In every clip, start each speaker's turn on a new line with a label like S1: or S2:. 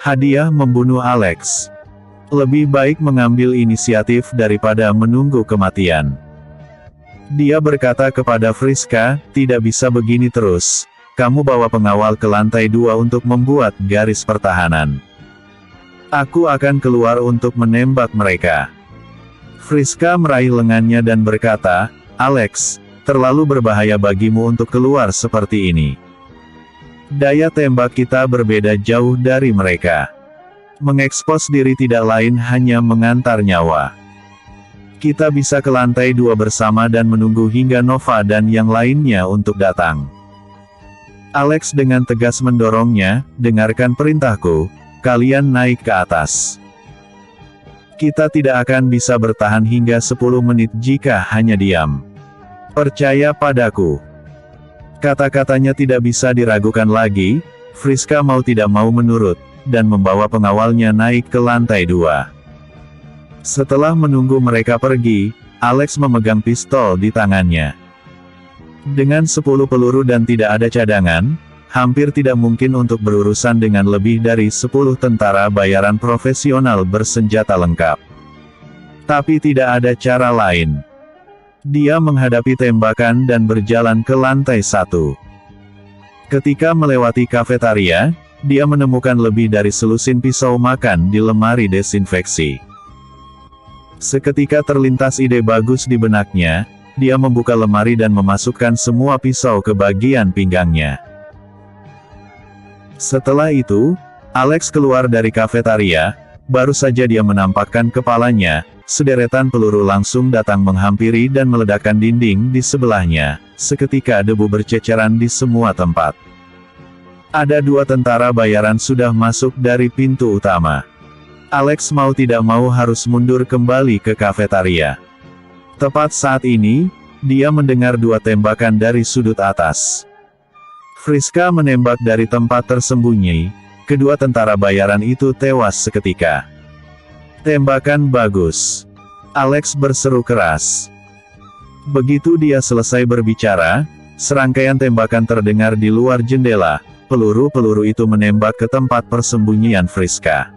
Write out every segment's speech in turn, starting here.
S1: Hadiah membunuh Alex. Lebih baik mengambil inisiatif daripada menunggu kematian. Dia berkata kepada Friska, tidak bisa begini terus. Kamu bawa pengawal ke lantai 2 untuk membuat garis pertahanan. Aku akan keluar untuk menembak mereka. Friska meraih lengannya dan berkata, Alex, terlalu berbahaya bagimu untuk keluar seperti ini. Daya tembak kita berbeda jauh dari mereka. Mengekspos diri tidak lain hanya mengantar nyawa. Kita bisa ke lantai 2 bersama dan menunggu hingga Nova dan yang lainnya untuk datang. Alex dengan tegas mendorongnya, dengarkan perintahku, kalian naik ke atas. Kita tidak akan bisa bertahan hingga 10 menit jika hanya diam. Percaya padaku. Kata-katanya tidak bisa diragukan lagi, Friska mau tidak mau menurut, dan membawa pengawalnya naik ke lantai 2. Setelah menunggu mereka pergi, Alex memegang pistol di tangannya. Dengan 10 peluru dan tidak ada cadangan, hampir tidak mungkin untuk berurusan dengan lebih dari 10 tentara bayaran profesional bersenjata lengkap. Tapi tidak ada cara lain. Dia menghadapi tembakan dan berjalan ke lantai 1. Ketika melewati kafetaria, dia menemukan lebih dari selusin pisau makan di lemari desinfeksi. Seketika terlintas ide bagus di benaknya, dia membuka lemari dan memasukkan semua pisau ke bagian pinggangnya. Setelah itu, Alex keluar dari kafetaria, baru saja dia menampakkan kepalanya, sederetan peluru langsung datang menghampiri dan meledakkan dinding di sebelahnya, seketika debu berceceran di semua tempat. Ada 2 tentara bayaran sudah masuk dari pintu utama. Alex mau tidak mau harus mundur kembali ke kafetaria. Tepat saat ini, dia mendengar 2 tembakan dari sudut atas. Friska menembak dari tempat tersembunyi, kedua tentara bayaran itu tewas seketika. Tembakan bagus. Alex berseru keras. Begitu dia selesai berbicara, serangkaian tembakan terdengar di luar jendela. Peluru-peluru itu menembak ke tempat persembunyian Friska.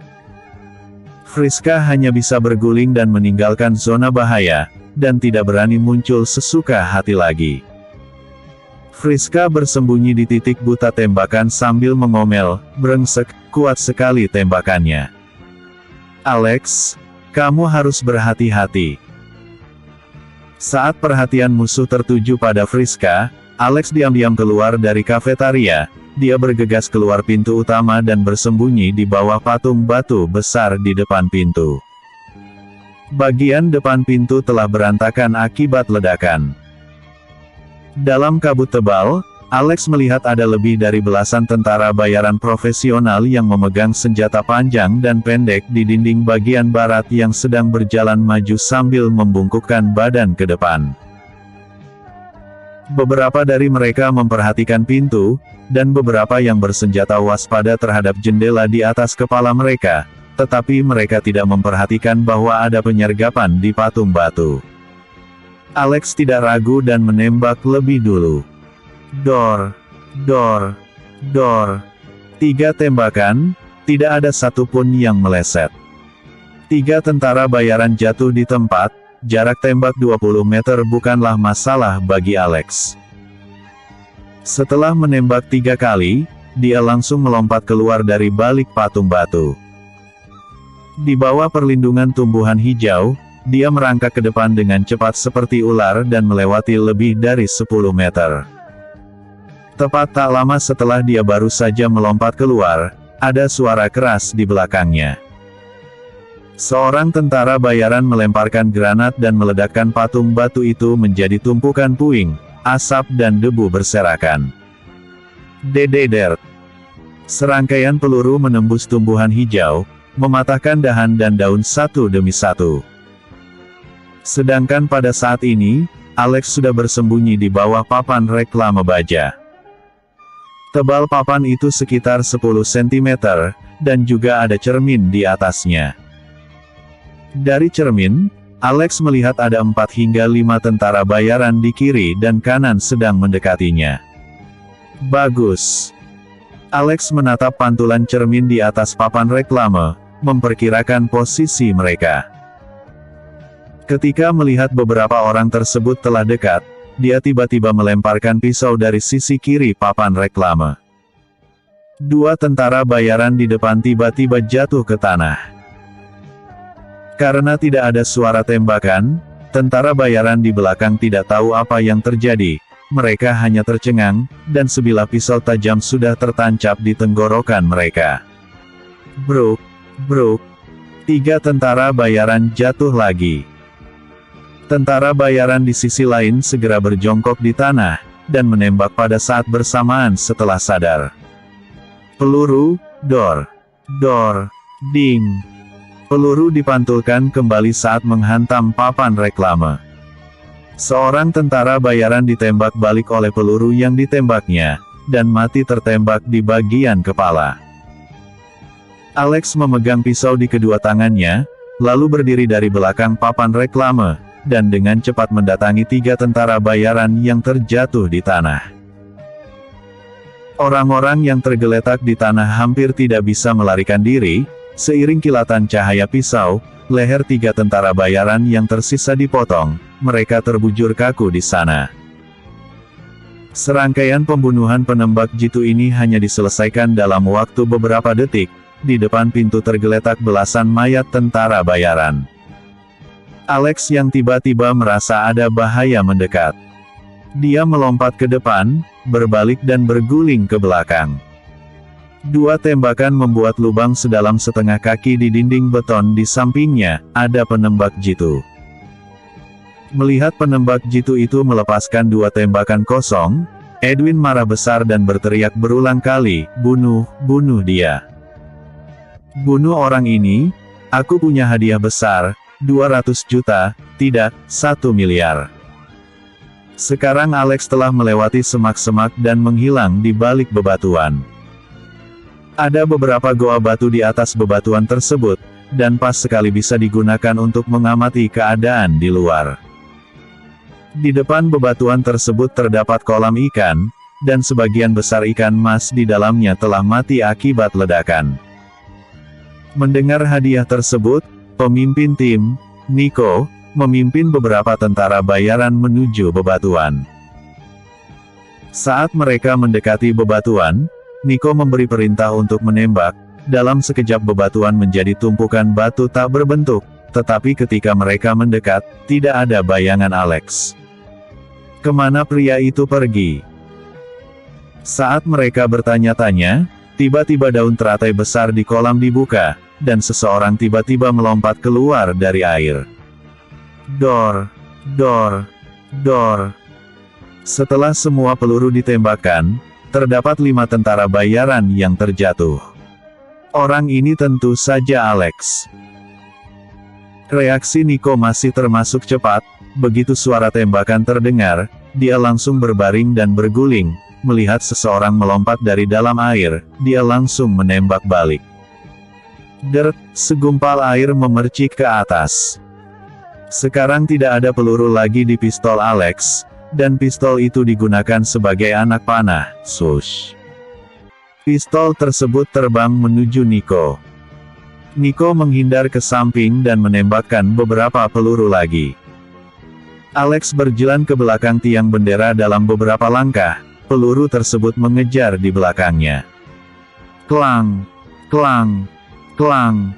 S1: Friska hanya bisa berguling dan meninggalkan zona bahaya, dan tidak berani muncul sesuka hati lagi. Friska bersembunyi di titik buta tembakan sambil mengomel, brengsek, kuat sekali tembakannya. Alex, kamu harus berhati-hati. Saat perhatian musuh tertuju pada Friska, Alex diam-diam keluar dari kafetaria. Dia bergegas keluar pintu utama dan bersembunyi di bawah patung batu besar di depan pintu. Bagian depan pintu telah berantakan akibat ledakan. Dalam kabut tebal, Alex melihat ada lebih dari belasan tentara bayaran profesional yang memegang senjata panjang dan pendek di dinding bagian barat yang sedang berjalan maju sambil membungkukkan badan ke depan. Beberapa dari mereka memperhatikan pintu, dan beberapa yang bersenjata waspada terhadap jendela di atas kepala mereka, tetapi mereka tidak memperhatikan bahwa ada penyergapan di patung batu. Alex tidak ragu dan menembak lebih dulu. Dor, dor, dor. 3 tembakan, tidak ada satupun yang meleset. 3 tentara bayaran jatuh di tempat, jarak tembak 20 meter bukanlah masalah bagi Alex. Setelah menembak 3 kali, dia langsung melompat keluar dari balik patung batu. Di bawah perlindungan tumbuhan hijau, dia merangkak ke depan dengan cepat seperti ular dan melewati lebih dari 10 meter. Tepat tak lama setelah dia baru saja melompat keluar, ada suara keras di belakangnya. Seorang tentara bayaran melemparkan granat dan meledakkan patung batu itu menjadi tumpukan puing, asap dan debu berserakan. Dededer. Serangkaian peluru menembus tumbuhan hijau, mematahkan dahan dan daun satu demi satu. Sedangkan pada saat ini, Alex sudah bersembunyi di bawah papan reklame baja. Tebal papan itu sekitar 10 cm, dan juga ada cermin di atasnya. Dari cermin, Alex melihat ada 4 hingga 5 tentara bayaran di kiri dan kanan sedang mendekatinya. Bagus. Alex menatap pantulan cermin di atas papan reklame, memperkirakan posisi mereka. Ketika melihat beberapa orang tersebut telah dekat, dia tiba-tiba melemparkan pisau dari sisi kiri papan reklame. Dua tentara bayaran di depan tiba-tiba jatuh ke tanah. Karena tidak ada suara tembakan, tentara bayaran di belakang tidak tahu apa yang terjadi. Mereka hanya tercengang, dan sebilah pisau tajam sudah tertancap di tenggorokan mereka. Bruk, bruk. 3 tentara bayaran jatuh lagi. Tentara bayaran di sisi lain segera berjongkok di tanah, dan menembak pada saat bersamaan setelah sadar. Peluru, dor, dor, ding. Peluru dipantulkan kembali saat menghantam papan reklame. Seorang tentara bayaran ditembak balik oleh peluru yang ditembaknya, dan mati tertembak di bagian kepala. Alex memegang pisau di kedua tangannya, lalu berdiri dari belakang papan reklame, dan dengan cepat mendatangi 3 tentara bayaran yang terjatuh di tanah. Orang-orang yang tergeletak di tanah hampir tidak bisa melarikan diri, seiring kilatan cahaya pisau, leher 3 tentara bayaran yang tersisa dipotong, mereka terbujur kaku di sana. Serangkaian pembunuhan penembak jitu ini hanya diselesaikan dalam waktu beberapa detik, di depan pintu tergeletak belasan mayat tentara bayaran. Alex yang tiba-tiba merasa ada bahaya mendekat. Dia melompat ke depan, berbalik dan berguling ke belakang. 2 tembakan membuat lubang sedalam setengah kaki di dinding beton di sampingnya. Ada penembak jitu. Melihat penembak jitu itu melepaskan 2 tembakan kosong, Edwin marah besar dan berteriak berulang kali, "Bunuh, bunuh dia. Bunuh orang ini, aku punya hadiah besar, 200 juta, tidak, 1 miliar. Sekarang Alex telah melewati semak-semak dan menghilang di balik bebatuan. Ada beberapa goa batu di atas bebatuan tersebut, dan pas sekali bisa digunakan untuk mengamati keadaan di luar. Di depan bebatuan tersebut terdapat kolam ikan, dan sebagian besar ikan mas di dalamnya telah mati akibat ledakan. Mendengar hadiah tersebut, pemimpin tim, Nico, memimpin beberapa tentara bayaran menuju bebatuan. Saat mereka mendekati bebatuan, Nico memberi perintah untuk menembak. Dalam sekejap bebatuan menjadi tumpukan batu tak berbentuk, tetapi ketika mereka mendekat, tidak ada bayangan Alex. Kemana pria itu pergi? Saat mereka bertanya-tanya, tiba-tiba daun teratai besar di kolam dibuka, dan seseorang tiba-tiba melompat keluar dari air. Dor, dor, dor. Setelah semua peluru ditembakkan, terdapat 5 tentara bayaran yang terjatuh. Orang ini tentu saja Alex. Reaksi Nico masih termasuk cepat. Begitu suara tembakan terdengar, dia langsung berbaring dan berguling. Melihat seseorang melompat dari dalam air, dia langsung menembak balik. Dert, segumpal air memercik ke atas. Sekarang tidak ada peluru lagi di pistol Alex, dan pistol itu digunakan sebagai anak panah, Shush. Pistol tersebut terbang menuju Nico. Nico menghindar ke samping dan menembakkan beberapa peluru lagi. Alex berjalan ke belakang tiang bendera dalam beberapa langkah, peluru tersebut mengejar di belakangnya. Klang, klang, klang.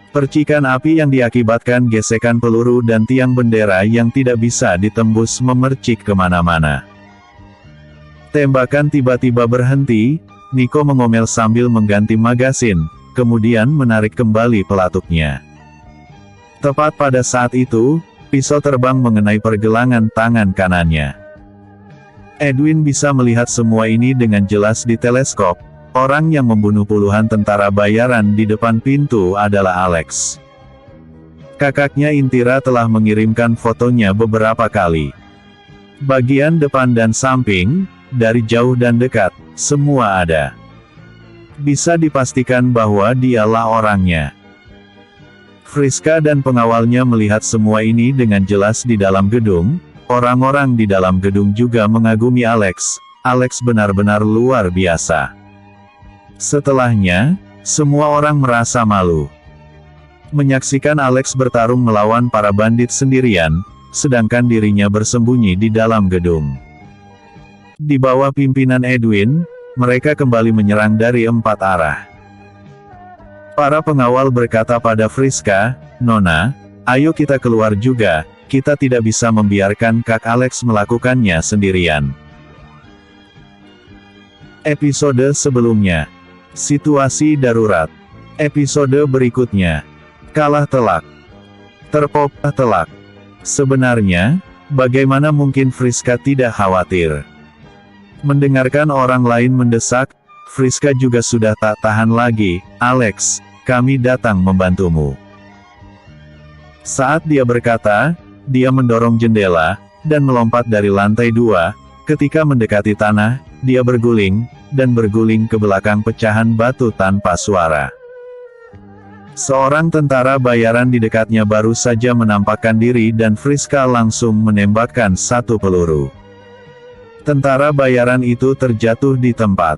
S1: Percikan api yang diakibatkan gesekan peluru dan tiang bendera yang tidak bisa ditembus memercik kemana-mana. Tembakan tiba-tiba berhenti, Nico mengomel sambil mengganti magasin, kemudian menarik kembali pelatuknya. Tepat pada saat itu, pisau terbang mengenai pergelangan tangan kanannya. Edwin bisa melihat semua ini dengan jelas di teleskop. Orang yang membunuh puluhan tentara bayaran di depan pintu adalah Alex. Kakaknya Intira telah mengirimkan fotonya beberapa kali. Bagian depan dan samping, dari jauh dan dekat, semua ada. Bisa dipastikan bahwa dialah orangnya. Friska dan pengawalnya melihat semua ini dengan jelas di dalam gedung. Orang-orang di dalam gedung juga mengagumi Alex. Alex benar-benar luar biasa. Setelahnya, semua orang merasa malu. Menyaksikan Alex bertarung melawan para bandit sendirian, sedangkan dirinya bersembunyi di dalam gedung. Di bawah pimpinan Edwin, mereka kembali menyerang dari 4 arah. Para pengawal berkata pada Friska, "Nona, ayo kita keluar juga, kita tidak bisa membiarkan Kak Alex melakukannya sendirian." Episode sebelumnya. Situasi darurat. Episode berikutnya. Kalah telak. Terpopah telak. Sebenarnya, bagaimana mungkin Friska tidak khawatir? Mendengarkan orang lain mendesak, Friska juga sudah tak tahan lagi. "Alex, kami datang membantumu." Saat dia berkata, dia mendorong jendela, dan melompat dari lantai 2, ketika mendekati tanah, dia berguling, dan berguling ke belakang pecahan batu tanpa suara. Seorang tentara bayaran di dekatnya baru saja menampakkan diri dan Friska langsung menembakkan 1 peluru. Tentara bayaran itu terjatuh di tempat.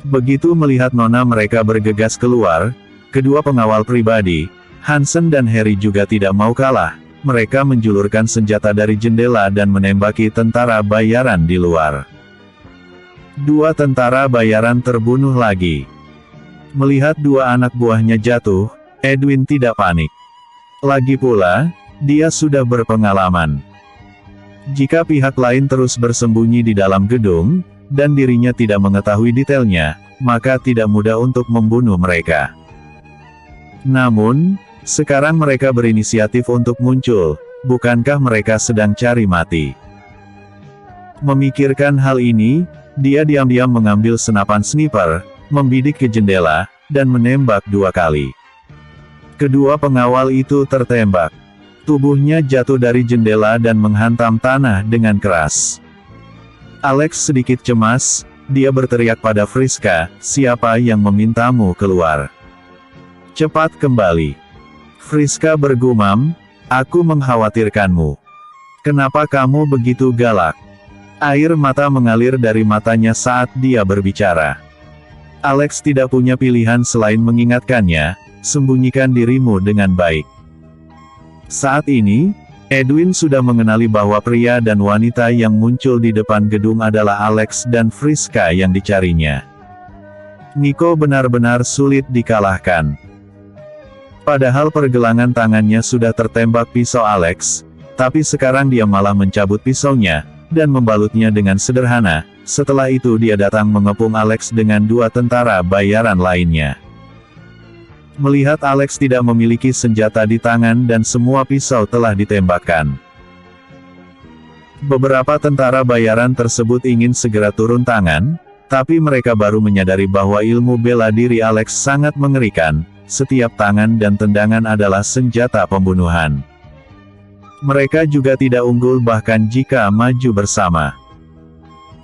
S1: Begitu melihat nona mereka bergegas keluar, kedua pengawal pribadi, Hansen dan Harry juga tidak mau kalah. Mereka menjulurkan senjata dari jendela dan menembaki tentara bayaran di luar. 2 tentara bayaran terbunuh lagi. Melihat 2 anak buahnya jatuh, Edwin tidak panik. Lagi pula, dia sudah berpengalaman. Jika pihak lain terus bersembunyi di dalam gedung, dan dirinya tidak mengetahui detailnya, maka tidak mudah untuk membunuh mereka. Namun, sekarang mereka berinisiatif untuk muncul, bukankah mereka sedang cari mati? Memikirkan hal ini, dia diam-diam mengambil senapan sniper, membidik ke jendela, dan menembak 2 kali. Kedua pengawal itu tertembak. Tubuhnya jatuh dari jendela dan menghantam tanah dengan keras. Alex sedikit cemas, dia berteriak pada Friska, "Siapa yang memintamu keluar? Cepat kembali." Friska bergumam, "Aku mengkhawatirkanmu. Kenapa kamu begitu galak?" Air mata mengalir dari matanya saat dia berbicara. Alex tidak punya pilihan selain mengingatkannya, "Sembunyikan dirimu dengan baik." Saat ini, Edwin sudah mengenali bahwa pria dan wanita yang muncul di depan gedung adalah Alex dan Friska yang dicarinya. Nico benar-benar sulit dikalahkan. Padahal pergelangan tangannya sudah tertembak pisau Alex, tapi sekarang dia malah mencabut pisaunya, dan membalutnya dengan sederhana. Setelah itu dia datang mengepung Alex dengan 2 tentara bayaran lainnya. Melihat Alex tidak memiliki senjata di tangan dan semua pisau telah ditembakkan. Beberapa tentara bayaran tersebut ingin segera turun tangan, tapi mereka baru menyadari bahwa ilmu bela diri Alex sangat mengerikan. Setiap tangan dan tendangan adalah senjata pembunuhan. Mereka juga tidak unggul bahkan jika maju bersama.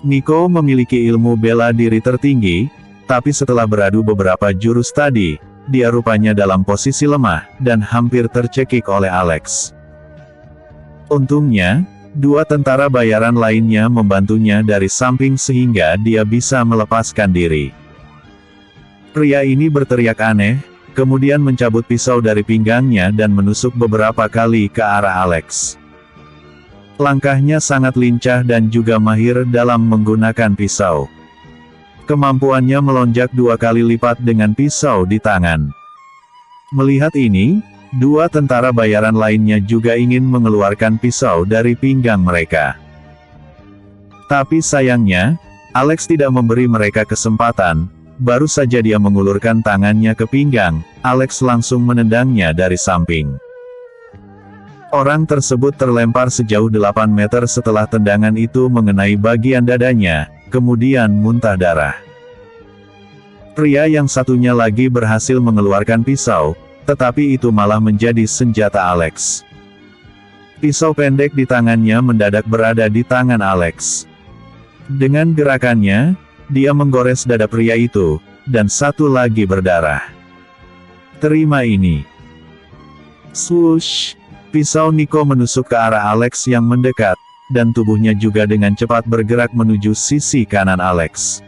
S1: Nico memiliki ilmu bela diri tertinggi, tapi setelah beradu beberapa jurus tadi, dia rupanya dalam posisi lemah, dan hampir tercekik oleh Alex. Untungnya, 2 tentara bayaran lainnya membantunya dari samping sehingga dia bisa melepaskan diri. Pria ini berteriak aneh, kemudian mencabut pisau dari pinggangnya dan menusuk beberapa kali ke arah Alex. Langkahnya sangat lincah dan juga mahir dalam menggunakan pisau. Kemampuannya melonjak 2 kali lipat dengan pisau di tangan. Melihat ini, 2 tentara bayaran lainnya juga ingin mengeluarkan pisau dari pinggang mereka. Tapi sayangnya, Alex tidak memberi mereka kesempatan. Baru saja dia mengulurkan tangannya ke pinggang, Alex langsung menendangnya dari samping. Orang tersebut terlempar sejauh 8 meter setelah tendangan itu mengenai bagian dadanya, kemudian muntah darah. Pria yang satunya lagi berhasil mengeluarkan pisau, tetapi itu malah menjadi senjata Alex. Pisau pendek di tangannya mendadak berada di tangan Alex. Dengan gerakannya, dia menggores dada pria itu, dan satu lagi berdarah. "Terima ini." Swoosh! Pisau Nico menusuk ke arah Alex yang mendekat, dan tubuhnya juga dengan cepat bergerak menuju sisi kanan Alex.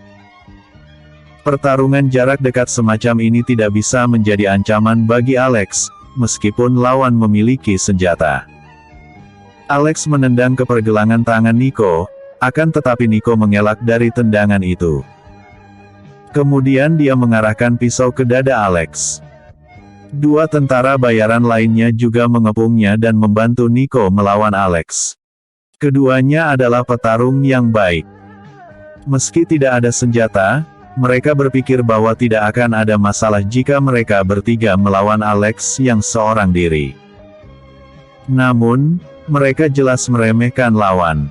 S1: Pertarungan jarak dekat semacam ini tidak bisa menjadi ancaman bagi Alex, meskipun lawan memiliki senjata. Alex menendang ke pergelangan tangan Nico, akan tetapi Nico mengelak dari tendangan itu. Kemudian dia mengarahkan pisau ke dada Alex. Dua tentara bayaran lainnya juga mengepungnya dan membantu Nico melawan Alex. Keduanya adalah petarung yang baik. Meski tidak ada senjata, mereka berpikir bahwa tidak akan ada masalah jika mereka bertiga melawan Alex yang seorang diri. Namun, mereka jelas meremehkan lawan.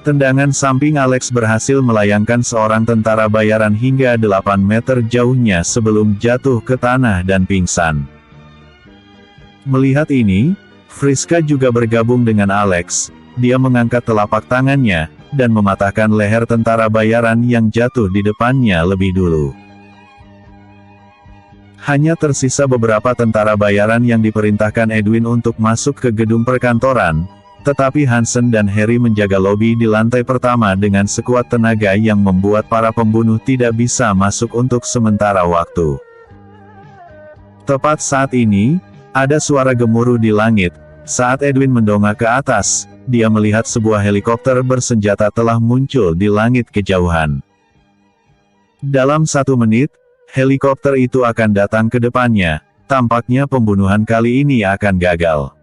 S1: Tendangan samping Alex berhasil melayangkan seorang tentara bayaran hingga 8 meter jauhnya sebelum jatuh ke tanah dan pingsan. Melihat ini, Friska juga bergabung dengan Alex. Dia mengangkat telapak tangannya, dan mematahkan leher tentara bayaran yang jatuh di depannya lebih dulu. Hanya tersisa beberapa tentara bayaran yang diperintahkan Edwin untuk masuk ke gedung perkantoran, tetapi Hansen dan Harry menjaga lobi di lantai pertama dengan sekuat tenaga yang membuat para pembunuh tidak bisa masuk untuk sementara waktu. Tepat saat ini, ada suara gemuruh di langit. Saat Edwin mendongak ke atas, dia melihat sebuah helikopter bersenjata telah muncul di langit kejauhan. Dalam 1 menit, helikopter itu akan datang ke depannya. Tampaknya pembunuhan kali ini akan gagal.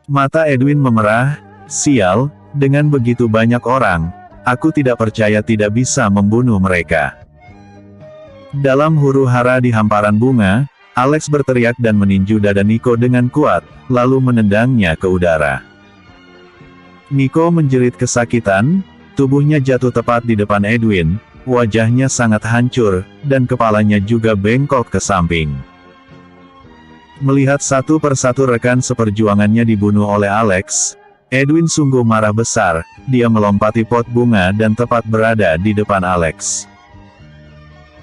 S1: Mata Edwin memerah. Sial, dengan begitu banyak orang, aku tidak percaya tidak bisa membunuh mereka. Dalam huru-hara di hamparan bunga, Alex berteriak dan meninju dada Nico dengan kuat, lalu menendangnya ke udara. Nico menjerit kesakitan, tubuhnya jatuh tepat di depan Edwin, wajahnya sangat hancur, dan kepalanya juga bengkok ke samping. Melihat satu persatu rekan seperjuangannya dibunuh oleh Alex, Edwin sungguh marah besar. Dia melompati pot bunga dan tepat berada di depan Alex.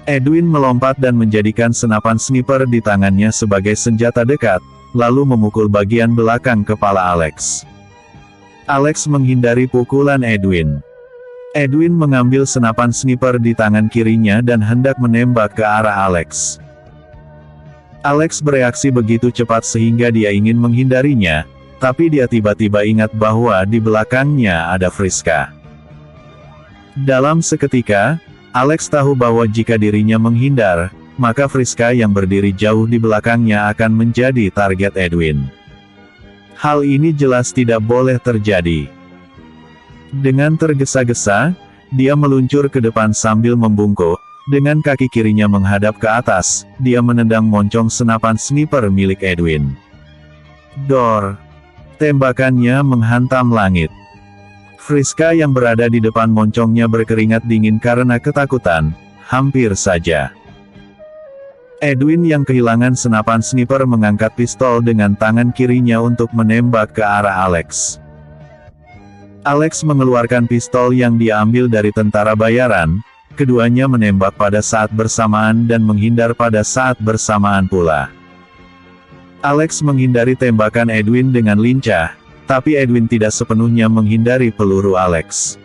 S1: Edwin melompat dan menjadikan senapan sniper di tangannya sebagai senjata dekat, lalu memukul bagian belakang kepala Alex. Alex menghindari pukulan Edwin. Edwin mengambil senapan sniper di tangan kirinya dan hendak menembak ke arah Alex. Alex bereaksi begitu cepat sehingga dia ingin menghindarinya, tapi dia tiba-tiba ingat bahwa di belakangnya ada Friska. Dalam seketika, Alex tahu bahwa jika dirinya menghindar, maka Friska yang berdiri jauh di belakangnya akan menjadi target Edwin. Hal ini jelas tidak boleh terjadi. Dengan tergesa-gesa, dia meluncur ke depan sambil membungkuk. Dengan kaki kirinya menghadap ke atas, dia menendang moncong senapan sniper milik Edwin. Dor! Tembakannya menghantam langit. Friska yang berada di depan moncongnya berkeringat dingin karena ketakutan, hampir saja. Edwin yang kehilangan senapan sniper mengangkat pistol dengan tangan kirinya untuk menembak ke arah Alex. Alex mengeluarkan pistol yang diambil dari tentara bayaran, keduanya menembak pada saat bersamaan dan menghindar pada saat bersamaan pula. Alex menghindari tembakan Edwin dengan lincah, tapi Edwin tidak sepenuhnya menghindari peluru Alex.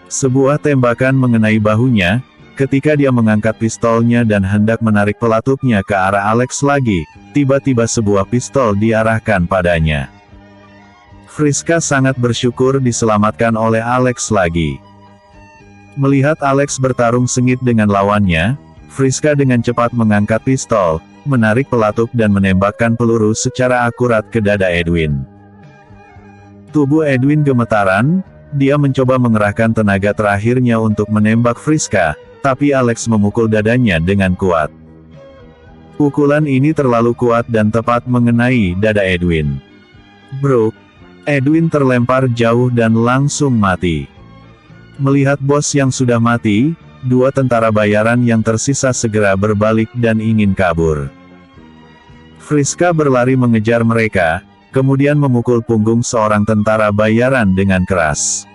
S1: Sebuah tembakan mengenai bahunya, ketika dia mengangkat pistolnya dan hendak menarik pelatuknya ke arah Alex lagi, tiba-tiba sebuah pistol diarahkan padanya. Friska sangat bersyukur diselamatkan oleh Alex lagi. Melihat Alex bertarung sengit dengan lawannya, Friska dengan cepat mengangkat pistol, menarik pelatuk dan menembakkan peluru secara akurat ke dada Edwin. Tubuh Edwin gemetaran, dia mencoba mengerahkan tenaga terakhirnya untuk menembak Friska, tapi Alex memukul dadanya dengan kuat. Pukulan ini terlalu kuat dan tepat mengenai dada Edwin. Bruk! Edwin terlempar jauh dan langsung mati. Melihat bos yang sudah mati, dua tentara bayaran yang tersisa segera berbalik dan ingin kabur. Friska berlari mengejar mereka, kemudian memukul punggung seorang tentara bayaran dengan keras.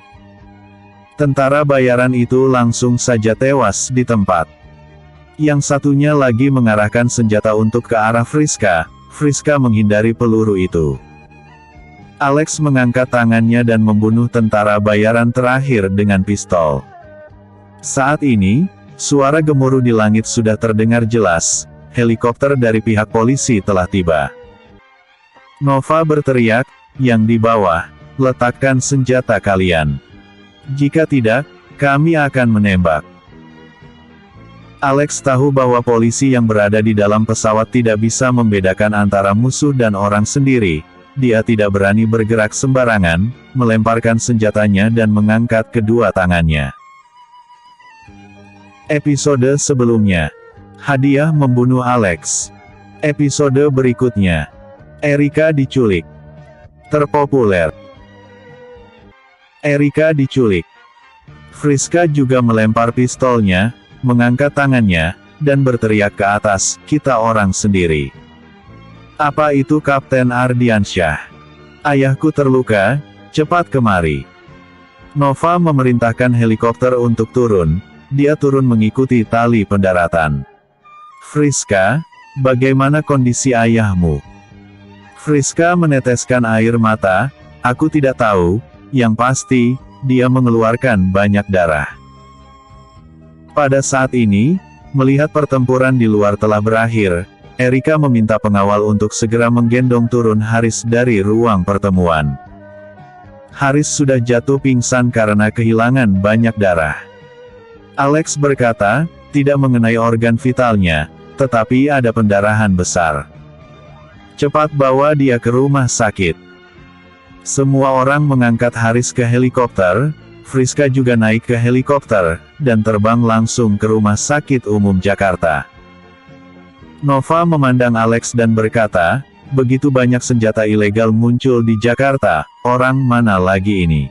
S1: Tentara bayaran itu langsung saja tewas di tempat. Yang satunya lagi mengarahkan senjata untuk ke arah Friska. Friska menghindari peluru itu. Alex mengangkat tangannya dan membunuh tentara bayaran terakhir dengan pistol. Saat ini, suara gemuruh di langit sudah terdengar jelas, helikopter dari pihak polisi telah tiba. Nova berteriak, yang di bawah, letakkan senjata kalian. Jika tidak, kami akan menembak. Alex tahu bahwa polisi yang berada di dalam pesawat tidak bisa membedakan antara musuh dan orang sendiri. Dia tidak berani bergerak sembarangan, melemparkan senjatanya dan mengangkat kedua tangannya. Episode sebelumnya, hadiah membunuh Alex. Episode berikutnya, Erika diculik. Terpopuler. Erika diculik. Friska juga melempar pistolnya, mengangkat tangannya, dan berteriak ke atas, "Kita orang sendiri." Apa itu Kapten Ardiansyah? Ayahku terluka, cepat kemari. Nova memerintahkan helikopter untuk turun. Dia turun mengikuti tali pendaratan. Friska, bagaimana kondisi ayahmu? Friska meneteskan air mata, aku tidak tahu, yang pasti, dia mengeluarkan banyak darah. Pada saat ini, melihat pertempuran di luar telah berakhir, Erika meminta pengawal untuk segera menggendong turun Haris dari ruang pertemuan. Haris sudah jatuh pingsan karena kehilangan banyak darah. Alex berkata, tidak mengenai organ vitalnya, tetapi ada pendarahan besar. Cepat bawa dia ke rumah sakit. Semua orang mengangkat Haris ke helikopter, Friska juga naik ke helikopter, dan terbang langsung ke Rumah Sakit Umum Jakarta. Nova memandang Alex dan berkata, begitu banyak senjata ilegal muncul di Jakarta, orang mana lagi ini?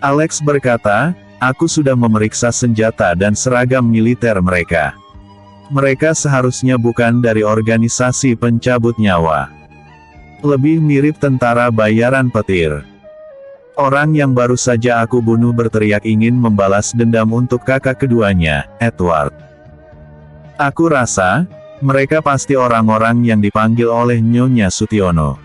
S1: Alex berkata, aku sudah memeriksa senjata dan seragam militer mereka. Mereka seharusnya bukan dari organisasi pencabut nyawa. Lebih mirip tentara bayaran petir. Orang yang baru saja aku bunuh berteriak ingin membalas dendam untuk kakak keduanya, Edward. Aku rasa, mereka pasti orang-orang yang dipanggil oleh Nyonya Sutiono.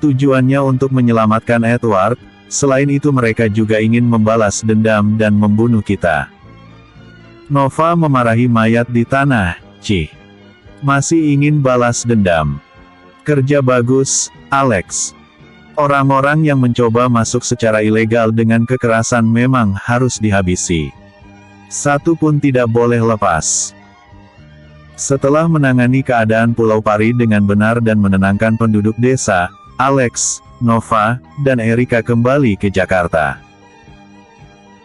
S1: Tujuannya untuk menyelamatkan Edward. Selain itu mereka juga ingin membalas dendam dan membunuh kita. Nova memarahi mayat di tanah, Cih. Masih ingin balas dendam. Kerja bagus, Alex. Orang-orang yang mencoba masuk secara ilegal dengan kekerasan memang harus dihabisi. Satu pun tidak boleh lepas. Setelah menangani keadaan Pulau Pari dengan benar dan menenangkan penduduk desa, Alex, Nova, dan Erika kembali ke Jakarta.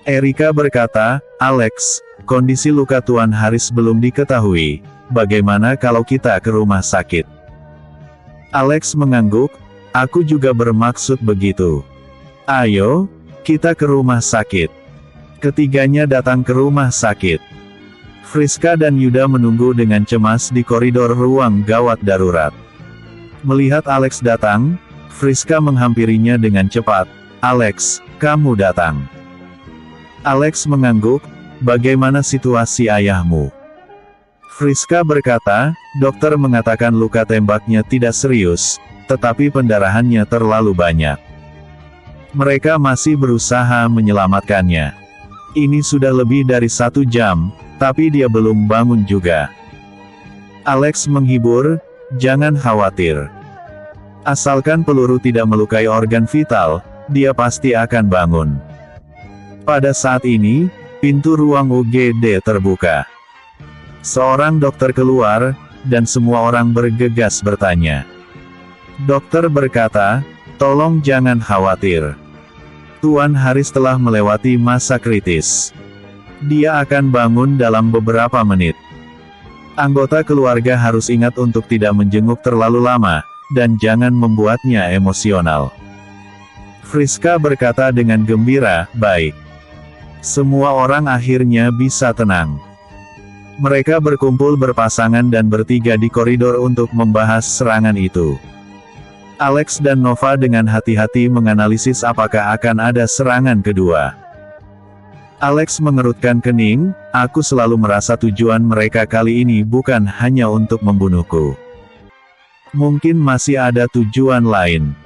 S1: Erika berkata, Alex, kondisi luka Tuan Haris belum diketahui, bagaimana kalau kita ke rumah sakit? Alex mengangguk, aku juga bermaksud begitu. Ayo, kita ke rumah sakit. Ketiganya datang ke rumah sakit. Friska dan Yuda menunggu dengan cemas di koridor ruang gawat darurat. Melihat Alex datang, Friska menghampirinya dengan cepat. Alex, kamu datang. Alex mengangguk, bagaimana situasi ayahmu? Friska berkata, dokter mengatakan luka tembaknya tidak serius, tetapi pendarahannya terlalu banyak. Mereka masih berusaha menyelamatkannya. Ini sudah lebih dari 1 jam, tapi dia belum bangun juga. Alex menghibur, jangan khawatir. Asalkan peluru tidak melukai organ vital, dia pasti akan bangun. Pada saat ini, pintu ruang UGD terbuka. Seorang dokter keluar, dan semua orang bergegas bertanya. Dokter berkata, tolong jangan khawatir. Tuan Haris telah melewati masa kritis. Dia akan bangun dalam beberapa menit. Anggota keluarga harus ingat untuk tidak menjenguk terlalu lama, dan jangan membuatnya emosional. Friska berkata dengan gembira, baik. Semua orang akhirnya bisa tenang. Mereka berkumpul berpasangan dan bertiga di koridor untuk membahas serangan itu. Alex dan Nova dengan hati-hati menganalisis apakah akan ada serangan kedua. Alex mengerutkan kening, aku selalu merasa tujuan mereka kali ini bukan hanya untuk membunuhku. Mungkin masih ada tujuan lain.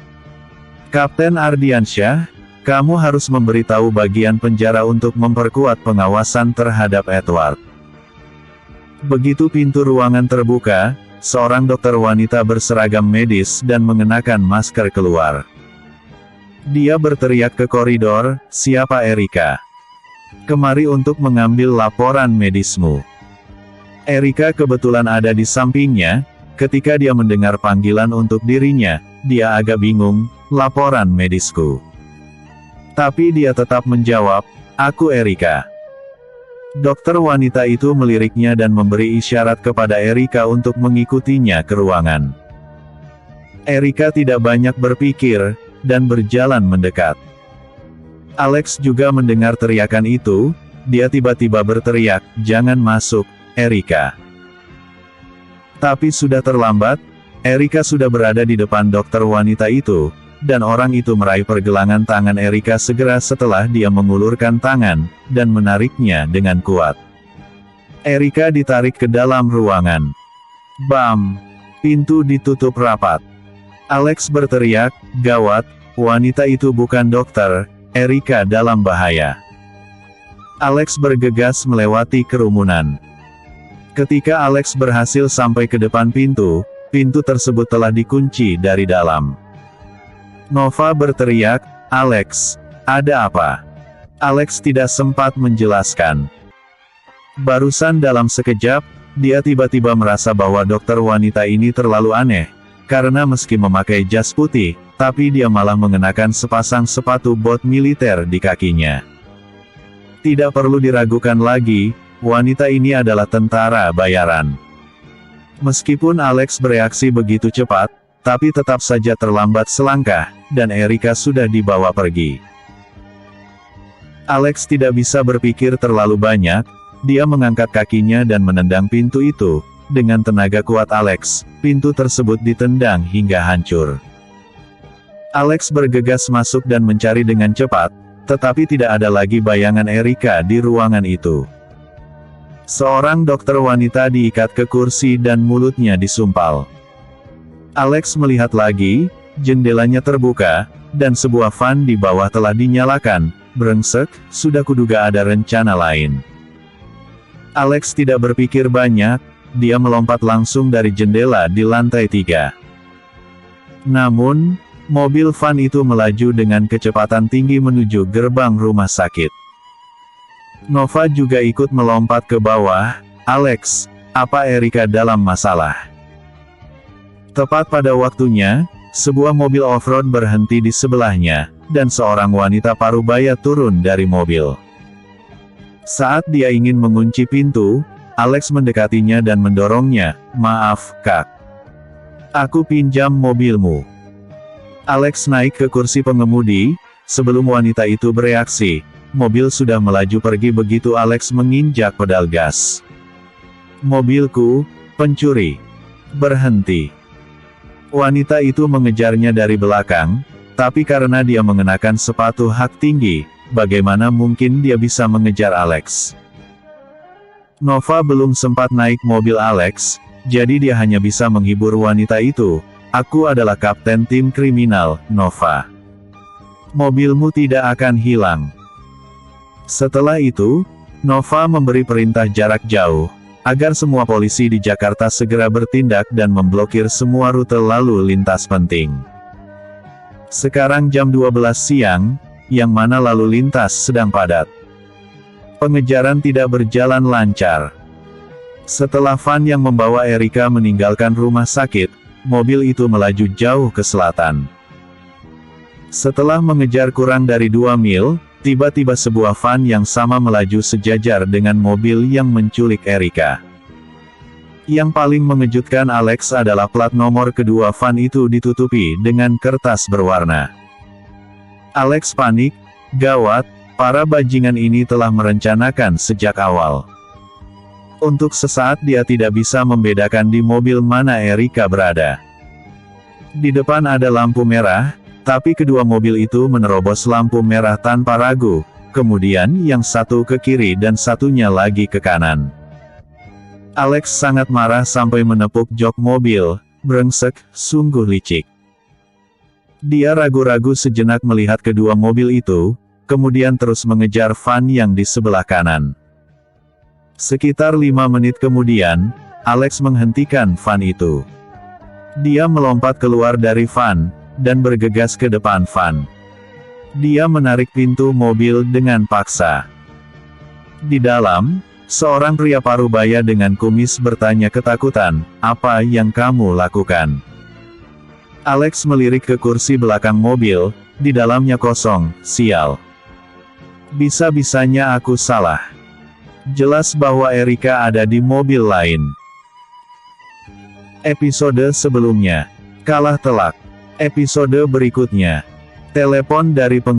S1: Kapten Ardiansyah, Kamu harus memberitahu bagian penjara untuk memperkuat pengawasan terhadap Edward. Begitu pintu ruangan terbuka, seorang dokter wanita berseragam medis dan mengenakan masker keluar. Dia berteriak ke koridor, "Siapa Erika? Kemari untuk mengambil laporan medismu." Erika kebetulan ada di sampingnya. Ketika dia mendengar panggilan untuk dirinya, dia agak bingung, "Laporan medisku." Tapi dia tetap menjawab, "Aku Erika." Dokter wanita itu meliriknya dan memberi isyarat kepada Erika untuk mengikutinya ke ruangan. Erika tidak banyak berpikir, dan berjalan mendekat. Alex juga mendengar teriakan itu, dia tiba-tiba berteriak, "Jangan masuk, Erika." Tapi sudah terlambat, Erika sudah berada di depan dokter wanita itu, dan orang itu meraih pergelangan tangan Erika segera setelah dia mengulurkan tangan, dan menariknya dengan kuat. Erika ditarik ke dalam ruangan. Bam! Pintu ditutup rapat. Alex berteriak, "Gawat, wanita itu bukan dokter, Erika dalam bahaya." Alex bergegas melewati kerumunan. Ketika Alex berhasil sampai ke depan pintu, pintu tersebut telah dikunci dari dalam. Nova berteriak, "Alex, ada apa?" Alex tidak sempat menjelaskan. Barusan dalam sekejap, dia tiba-tiba merasa bahwa dokter wanita ini terlalu aneh, karena meski memakai jas putih, tapi dia malah mengenakan sepasang sepatu bot militer di kakinya. Tidak perlu diragukan lagi, wanita ini adalah tentara bayaran. Meskipun Alex bereaksi begitu cepat, tapi tetap saja terlambat selangkah, dan Erika sudah dibawa pergi. Alex tidak bisa berpikir terlalu banyak, dia mengangkat kakinya dan menendang pintu itu. Dengan tenaga kuat Alex, pintu tersebut ditendang hingga hancur. Alex bergegas masuk dan mencari dengan cepat, tetapi tidak ada lagi bayangan Erika di ruangan itu. Seorang dokter wanita diikat ke kursi dan mulutnya disumpal. Alex melihat lagi, jendelanya terbuka, dan sebuah fan di bawah telah dinyalakan. Brengsek, sudah kuduga ada rencana lain. Alex tidak berpikir banyak, dia melompat langsung dari jendela di lantai 3. Namun, mobil van itu melaju dengan kecepatan tinggi menuju gerbang rumah sakit. Nova juga ikut melompat ke bawah. "Alex, apa Erika dalam masalah?" Tepat pada waktunya, sebuah mobil off-road berhenti di sebelahnya, dan seorang wanita parubaya turun dari mobil. Saat dia ingin mengunci pintu, Alex mendekatinya dan mendorongnya. "Maaf, Kak. Aku pinjam mobilmu." Alex naik ke kursi pengemudi. Sebelum wanita itu bereaksi, mobil sudah melaju pergi begitu Alex menginjak pedal gas. "Mobilku, pencuri. Berhenti." Wanita itu mengejarnya dari belakang, tapi karena dia mengenakan sepatu hak tinggi, bagaimana mungkin dia bisa mengejar Alex? Nova belum sempat naik mobil Alex, jadi dia hanya bisa menghibur wanita itu. "Aku adalah kapten tim kriminal, Nova. Mobilmu tidak akan hilang." Setelah itu, Nova memberi perintah jarak jauh, agar semua polisi di Jakarta segera bertindak dan memblokir semua rute lalu lintas penting. Sekarang jam 12 siang, yang mana lalu lintas sedang padat. Pengejaran tidak berjalan lancar. Setelah van yang membawa Erika meninggalkan rumah sakit, mobil itu melaju jauh ke selatan. Setelah mengejar kurang dari 2 mil, tiba-tiba sebuah van yang sama melaju sejajar dengan mobil yang menculik Erika. Yang paling mengejutkan Alex adalah plat nomor kedua van itu ditutupi dengan kertas berwarna. Alex panik, gawat, para bajingan ini telah merencanakan sejak awal. Untuk sesaat dia tidak bisa membedakan di mobil mana Erika berada. Di depan ada lampu merah, tapi kedua mobil itu menerobos lampu merah tanpa ragu, kemudian yang satu ke kiri dan satunya lagi ke kanan. Alex sangat marah sampai menepuk jok mobil. Brengsek, sungguh licik. Dia ragu-ragu sejenak melihat kedua mobil itu, kemudian terus mengejar van yang di sebelah kanan. Sekitar 5 menit kemudian, Alex menghentikan van itu. Dia melompat keluar dari van, dan bergegas ke depan van. Dia menarik pintu mobil dengan paksa. Di dalam, seorang pria parubaya dengan kumis bertanya ketakutan, "Apa yang kamu lakukan?" Alex melirik ke kursi belakang mobil, di dalamnya kosong. Sial. Bisa-bisanya aku salah. Jelas bahwa Erika ada di mobil lain. Episode sebelumnya. Kalah telak. Episode berikutnya. Telepon dari